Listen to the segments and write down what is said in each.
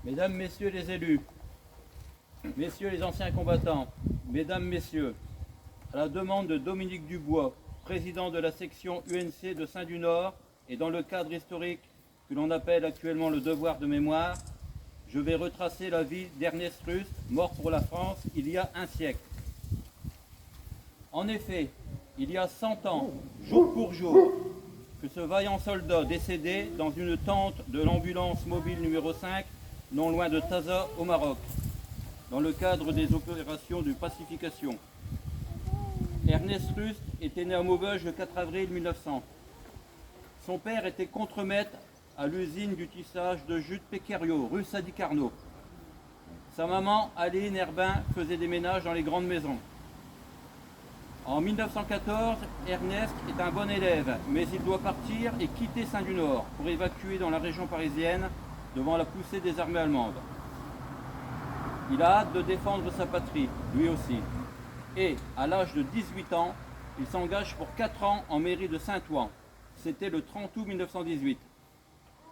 Mesdames, Messieurs les élus, Messieurs les anciens combattants, Mesdames, Messieurs, à la demande de Dominique Dubois, président de la section UNC de Saint-du-Nord, et dans le cadre historique que l'on appelle actuellement le devoir de mémoire, je vais retracer la vie d'Ernest Rust, mort pour la France il y a un siècle. En effet, il y a 100 ans, jour pour jour, que ce vaillant soldat décédé dans une tente de l'ambulance mobile numéro 5, non loin de Taza au Maroc, dans le cadre des opérations de pacification. Ernest Rust était né à Maubeuge le 4 avril 1900. Son père était contremaître à l'usine du tissage de jute Péquerio, rue Sadi Carnot. Sa maman, Aline Herbin, faisait des ménages dans les grandes maisons. En 1914, Ernest est un bon élève, mais il doit partir et quitter Saint-du-Nord pour évacuer dans la région parisienne devant la poussée des armées allemandes. Il a hâte de défendre sa patrie, lui aussi. Et, à l'âge de 18 ans, il s'engage pour 4 ans en mairie de Saint-Ouen. C'était le 30 août 1918,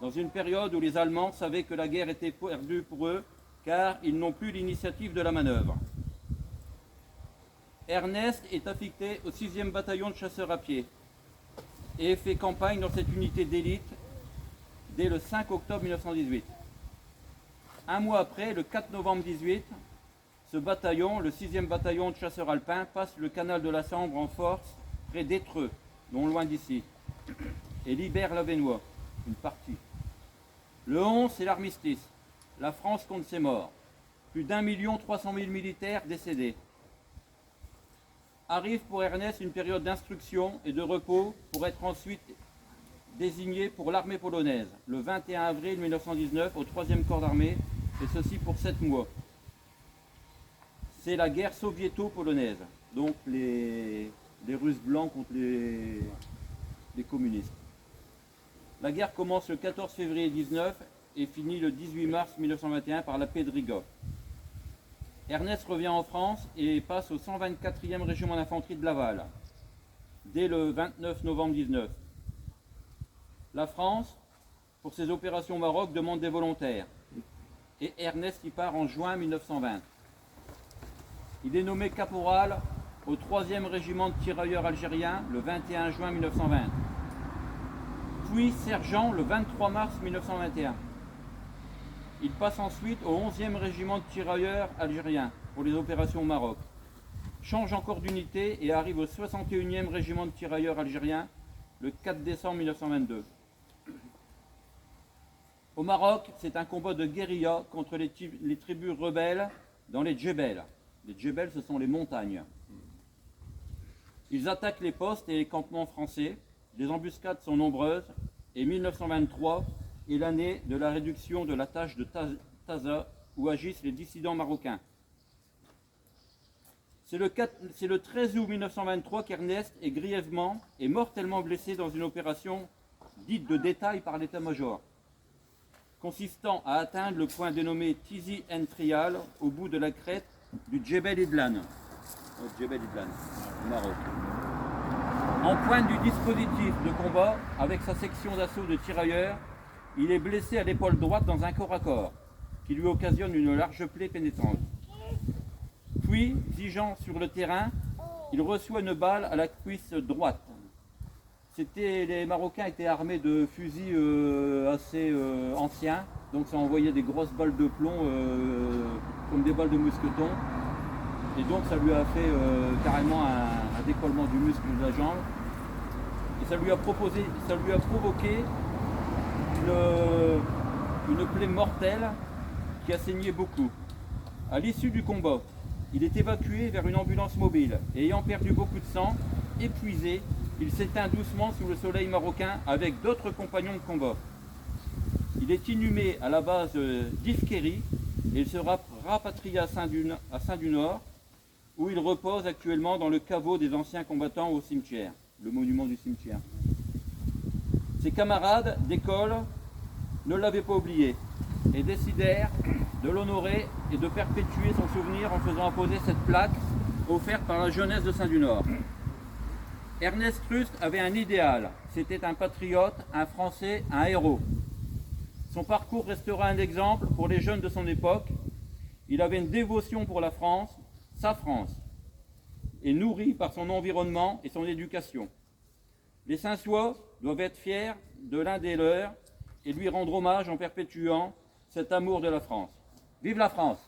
dans une période où les Allemands savaient que la guerre était perdue pour eux, car ils n'ont plus l'initiative de la manœuvre. Ernest est affecté au 6e bataillon de chasseurs à pied et fait campagne dans cette unité d'élite dès le 5 octobre 1918. Un mois après, le 4 novembre 1918, ce bataillon, le 6e bataillon de chasseurs alpins, passe le canal de la Sambre en force près d'Étreux, non loin d'ici, et libère l'Avesnois, une partie. Le 11, c'est l'armistice. La France compte ses morts. Plus d'1 300 000 militaires décédés. Arrive pour Ernest une période d'instruction et de repos pour être ensuite désigné pour l'armée polonaise, le 21 avril 1919 au 3e corps d'armée, et ceci pour 7 mois. C'est la guerre soviéto-polonaise, donc les Russes blancs contre les communistes. La guerre commence le 14 février 19 et finit le 18 mars 1921 par la paix de Riga. Ernest revient en France et passe au 124e régiment d'infanterie de Laval, dès le 29 novembre 19. La France, pour ses opérations au Maroc, demande des volontaires. Et Ernest y part en juin 1920. Il est nommé caporal au 3e régiment de tirailleurs algériens le 21 juin 1920. Puis sergent le 23 mars 1921. Il passe ensuite au 11e régiment de tirailleurs algériens pour les opérations au Maroc. Change encore d'unité et arrive au 61e régiment de tirailleurs algériens le 4 décembre 1922. Au Maroc, c'est un combat de guérilla contre les tribus rebelles dans les djebels. Les djebels, ce sont les montagnes. Ils attaquent les postes et les campements français. Les embuscades sont nombreuses et 1923 est l'année de la réduction de la tâche de Taza où agissent les dissidents marocains. C'est le 13 août 1923 qu'Ernest est grièvement et mortellement blessé dans une opération dite de détail par l'état-major, consistant à atteindre le point dénommé Tizi en Trial au bout de la crête du Djebel Idlan, au Maroc. En pointe du dispositif de combat, avec sa section d'assaut de tirailleurs, il est blessé à l'épaule droite dans un corps à corps, qui lui occasionne une large plaie pénétrante. Puis, exigeant sur le terrain, il reçoit une balle à la cuisse droite. Les Marocains étaient armés de fusils assez anciens, donc ça envoyait des grosses balles de plomb comme des balles de mousqueton. Et donc ça lui a fait carrément un décollement du muscle de la jambe. Et ça lui a provoqué une plaie mortelle qui a saigné beaucoup. À l'issue du combat, il est évacué vers une ambulance mobile et ayant perdu beaucoup de sang, épuisé, il s'éteint doucement sous le soleil marocain avec d'autres compagnons de combat. Il est inhumé à la base d'Ifkeri et il sera rapatrié à Saint-du-Nord où il repose actuellement dans le caveau des anciens combattants au cimetière, le monument du cimetière. Ses camarades d'école ne l'avaient pas oublié et décidèrent de l'honorer et de perpétuer son souvenir en faisant apposer cette plaque offerte par la jeunesse de Saint-du-Nord. Ernest Rust avait un idéal, c'était un patriote, un Français, un héros. Son parcours restera un exemple pour les jeunes de son époque. Il avait une dévotion pour la France, sa France, et nourri par son environnement et son éducation. Les Saint-Sois doivent être fiers de l'un des leurs et lui rendre hommage en perpétuant cet amour de la France. Vive la France!